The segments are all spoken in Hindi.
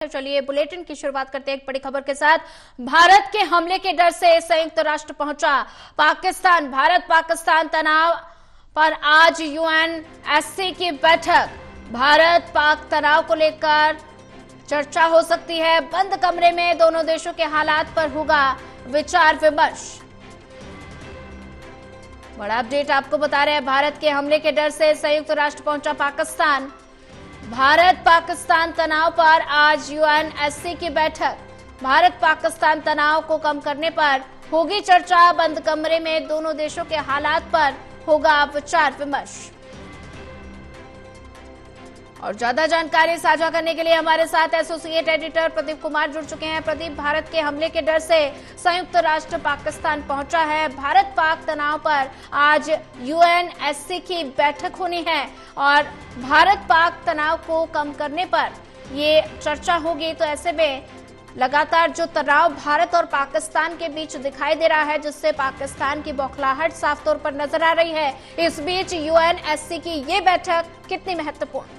तो चलिए बुलेटिन की शुरुआत करते हैं एक बड़ी खबर के साथ। भारत के हमले के डर से संयुक्त राष्ट्र पहुंचा पाकिस्तान। भारत पाकिस्तान तनाव पर आज यूएनएससी की बैठक। भारत पाक तनाव को लेकर चर्चा हो सकती है। बंद कमरे में दोनों देशों के हालात पर होगा विचार विमर्श। बड़ा अपडेट आपको बता रहे हैं। भारत के हमले के डर से संयुक्त राष्ट्र पहुंचा पाकिस्तान। भारत पाकिस्तान तनाव पर आज यूएनएससी की बैठक। भारत पाकिस्तान तनाव को कम करने पर होगी चर्चा। बंद कमरे में दोनों देशों के हालात पर होगा विचार विमर्श। और ज्यादा जानकारी साझा करने के लिए हमारे साथ एसोसिएट एडिटर प्रदीप कुमार जुड़ चुके हैं। प्रदीप, भारत के हमले के डर से संयुक्त राष्ट्र पाकिस्तान पहुंचा है। भारत पाक तनाव पर आज यूएनएससी की बैठक होनी है और भारत पाक तनाव को कम करने पर ये चर्चा होगी। तो ऐसे में लगातार जो तनाव भारत और पाकिस्तान के बीच दिखाई दे रहा है, जिससे पाकिस्तान की बौखलाहट साफ तौर पर नजर आ रही है, इस बीच यूएनएससी की ये बैठक कितनी महत्वपूर्ण?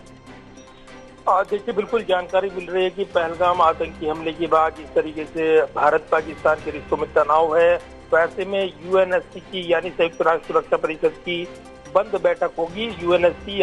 देखिए, बिल्कुल जानकारी मिल रही है कि पहलगाम आतंकी हमले के बाद जिस तरीके से भारत पाकिस्तान के रिश्तों में तनाव है, तो ऐसे में यूएनएससी की यानी संयुक्त राष्ट्र सुरक्षा परिषद की बंद बैठक होगी। यूएनएससी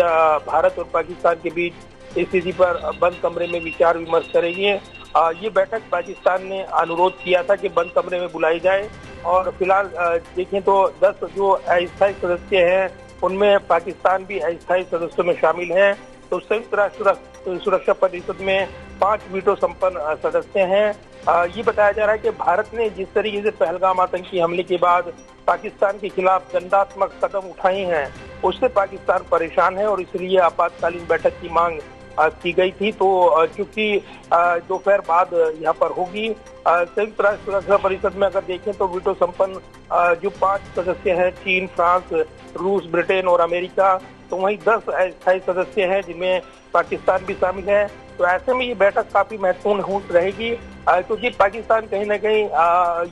भारत और पाकिस्तान के बीच स्थिति पर बंद कमरे में विचार विमर्श करेगी। ये बैठक पाकिस्तान ने अनुरोध किया था कि बंद कमरे में बुलाई जाए और फिलहाल देखें तो 10 जो अस्थायी सदस्य हैं उनमें पाकिस्तान भी अस्थायी सदस्यों में शामिल हैं। तो संयुक्त राष्ट्र सुरक्षा परिषद में 5 वीटो संपन्न सदस्य हैं। ये बताया जा रहा है कि भारत ने जिस तरीके से पहलगाम आतंकी हमले के बाद पाकिस्तान के खिलाफ दंडात्मक कदम उठाए हैं, उससे पाकिस्तान परेशान है और इसलिए आपातकालीन बैठक की मांग की गई थी। तो चूंकि दोपहर बाद यहाँ पर होगी संयुक्त राष्ट्र सुरक्षा परिषद में अगर देखें तो वीटो संपन्न जो 5 सदस्य हैं, चीन, फ्रांस, रूस, ब्रिटेन और अमेरिका, तो वहीं 10 अस्थायी सदस्य हैं जिनमें पाकिस्तान भी शामिल है। तो ऐसे में ये बैठक काफी महत्वपूर्ण रहेगी क्योंकि पाकिस्तान कहीं ना कहीं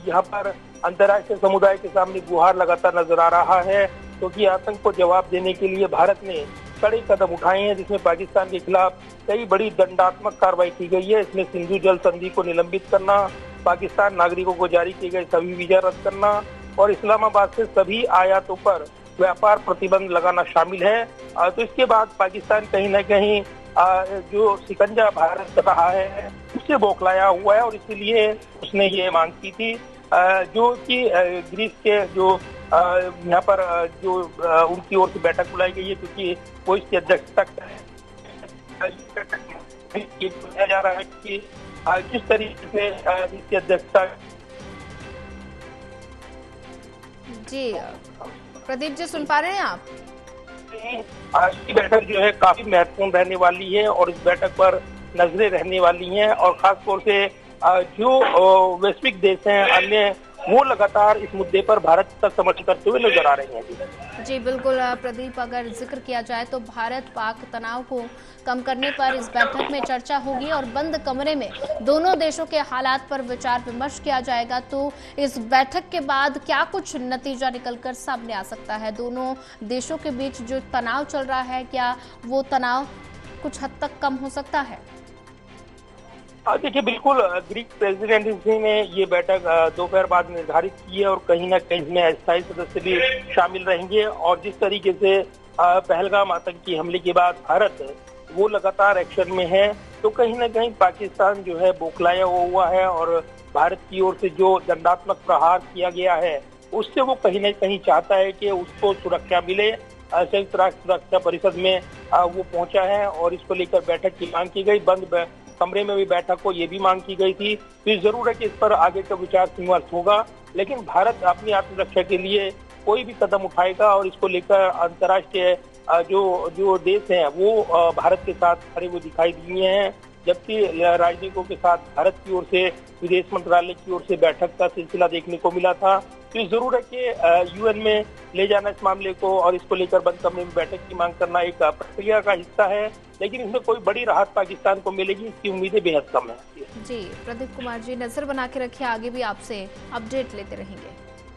यहाँ पर अंतर्राष्ट्रीय समुदाय के सामने गुहार लगातार नजर आ रहा है, क्योंकि आतंक को जवाब देने के लिए भारत ने कड़े कदम उठाए हैं, जिसमें पाकिस्तान के खिलाफ कई बड़ी दंडात्मक कार्रवाई की गई है। इसमें सिंधु जल संधि को निलंबित करना, पाकिस्तान नागरिकों को जारी किए गए सभी वीजा रद्द करना और इस्लामाबाद से सभी आयातों पर व्यापार प्रतिबंध लगाना शामिल है। तो इसके बाद पाकिस्तान कहीं न कहीं जो शिकंजा भारत कर रहा है उससे बौखलाया हुआ है और इसीलिए उसने ये मांग की थी जो कि ग्रीस के जो यहाँ पर जो उनकी ओर से बैठक बुलाई गई है, क्योंकि वो इसकी अध्यक्षता बताया जा रहा है कि किस तरीके से इसकी अध्यक्षता। जी प्रदीप जी, सुन पा रहे हैं आप? आज की बैठक जो है काफी महत्वपूर्ण रहने वाली है और इस बैठक पर नजरें रहने वाली हैं और खासतौर से जो वैश्विक देश हैं अन्य, वो लगातार इस मुद्दे पर भारत का समर्थन करते हुए नजर आ रहे हैं। जी बिल्कुल प्रदीप, अगर जिक्र किया जाए तो भारत पाक तनाव को कम करने पर इस बैठक में चर्चा होगी और बंद कमरे में दोनों देशों के हालात पर विचार विमर्श किया जाएगा। तो इस बैठक के बाद क्या कुछ नतीजा निकलकर सामने आ सकता है? दोनों देशों के बीच जो तनाव चल रहा है, क्या वो तनाव कुछ हद तक कम हो सकता है? देखिए, बिल्कुल ग्रीक प्रेसिडेंसी ने ये बैठक दोपहर बाद निर्धारित की है और कहीं ना कहीं इसमें अस्थायी सदस्य भी शामिल रहेंगे। और जिस तरीके से पहलगाम आतंकी हमले के बाद भारत वो लगातार एक्शन में है, तो कहीं ना कहीं पाकिस्तान जो है बौखलाया हुआ है और भारत की ओर से जो दंडात्मक प्रहार किया गया है उससे वो कहीं ना कहीं चाहता है कि उसको सुरक्षा मिले। संयुक्त राष्ट्र सुरक्षा परिषद में वो पहुंचा है और इसको लेकर बैठक की मांग की गई। बंद कमरे में भी बैठक को ये भी मांग की गई थी। तो जरूर है कि इस पर आगे का विचार विमर्श होगा, लेकिन भारत अपनी आत्मरक्षा के लिए कोई भी कदम उठाएगा और इसको लेकर अंतर्राष्ट्रीय जो देश हैं वो भारत के साथ खड़े हुए दिखाई दिए हैं। जबकि राजनीतिकों के साथ भारत की ओर से विदेश मंत्रालय की ओर से बैठक का सिलसिला देखने को मिला था। तो जरूर है कि यूएन में ले जाना इस मामले को और इसको लेकर बंद कमरे में बैठक की मांग करना एक प्रक्रिया का हिस्सा है, लेकिन इसमें कोई बड़ी राहत पाकिस्तान को मिलेगी इसकी उम्मीदें बेहद कम है। जी प्रदीप कुमार जी, नजर बना के रखिए, आगे भी आपसे अपडेट लेते रहेंगे।